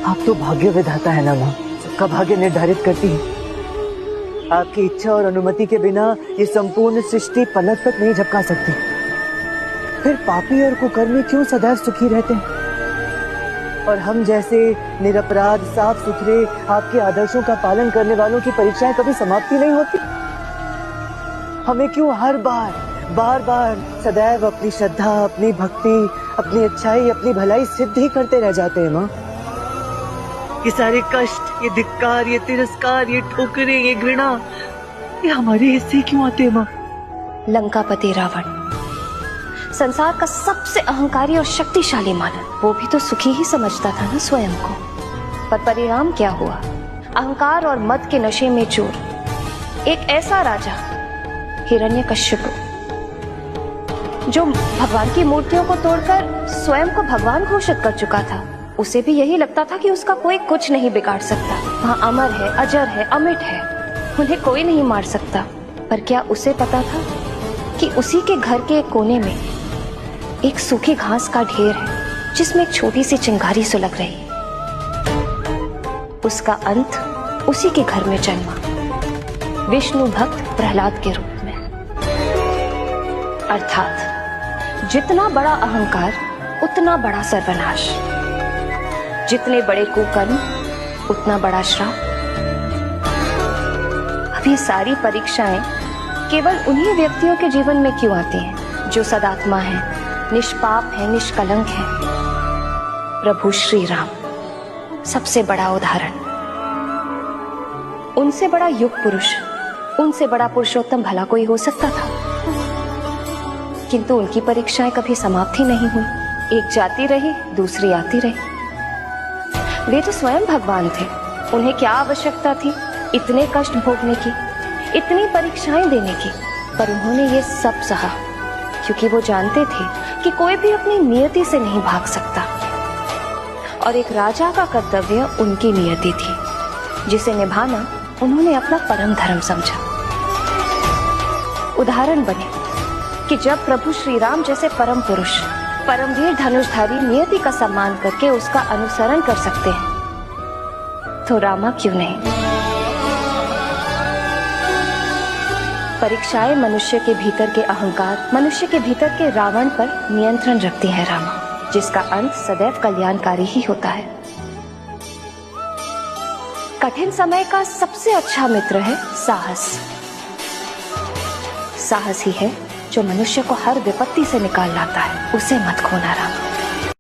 आप तो भाग्य विधाता है ना माँ, सबका भाग्य निर्धारित करती है। आपकी इच्छा और अनुमति के बिना ये संपूर्ण सृष्टि पलक तक नहीं झपका सकती। फिर पापी और कुकर्मी क्यों सदैव सुखी रहते हैं और हम जैसे निरपराध साफ सुथरे आपके आदर्शों का पालन करने वालों की परीक्षाएं कभी समाप्ति नहीं होती? हमें क्यों हर बार बार सदैव अपनी श्रद्धा, अपनी भक्ति, अपनी अच्छाई, अपनी भलाई सिद्ध ही करते रह जाते हैं माँ? ये सारे कष्ट, ये धिक्कार, ये तिरस्कार, ये ठोकरें, ये घृणा, ये हमारे हिस्से क्यों आते हैं माँ? लंकापति रावण संसार का सबसे अहंकारी और शक्तिशाली मानव, वो भी तो सुखी ही समझता था ना स्वयं को। पर परिणाम क्या हुआ? अहंकार और मद के नशे में चूर एक ऐसा राजा हिरण्यकश्यप, जो भगवान की मूर्तियों को तोड़कर स्वयं को भगवान घोषित कर चुका था। उसे भी यही लगता था कि उसका कोई कुछ नहीं बिगाड़ सकता। वहाँ अमर है, अजर है, अमिट है, उन्हें कोई नहीं मार सकता। पर क्या उसे पता था कि उसी के घर के एक कोने में एक सूखी घास का ढेर है, जिसमें एक छोटी सी चिंगारी सुलग रही है। उसका अंत उसी के घर में जन्मा, विष्णु भक्त प्रहलाद के रूप में। अर्थात जितना बड़ा अहंकार उतना बड़ा सर्वनाश, जितने बड़े कुकर्म उतना बड़ा श्राप। अब ये सारी परीक्षाएं केवल उन्हीं व्यक्तियों के जीवन में क्यों आती हैं जो सदात्मा हैं, निष्पाप हैं, निष्कलंक हैं? प्रभु श्री राम सबसे बड़ा उदाहरण। उनसे बड़ा युग पुरुष, उनसे बड़ा पुरुषोत्तम भला कोई हो सकता था? किंतु उनकी परीक्षाएं कभी समाप्त ही नहीं हुई। एक जाती रही, दूसरी आती रही। वे तो स्वयं भगवान थे, उन्हें क्या आवश्यकता थी इतने कष्ट भोगने की, इतनी परीक्षाएं देने की? पर उन्होंने ये सब सहा, क्योंकि वो जानते थे कि कोई भी अपनी नियति से नहीं भाग सकता, और एक राजा का कर्तव्य उनकी नियति थी, जिसे निभाना उन्होंने अपना परम धर्म समझा। उदाहरण बने कि जब प्रभु श्री राम जैसे परम पुरुष, परमवीर धनुषधारी नियति का सम्मान करके उसका अनुसरण कर सकते हैं, तो रामा क्यों नहीं? परीक्षाएं मनुष्य के भीतर के अहंकार, मनुष्य के भीतर के रावण पर नियंत्रण रखती है रामा, जिसका अंत सदैव कल्याणकारी ही होता है। कठिन समय का सबसे अच्छा मित्र है साहस। साहस ही है जो मनुष्य को हर विपत्ति से निकाल लाता है। उसे मत खोना रामा।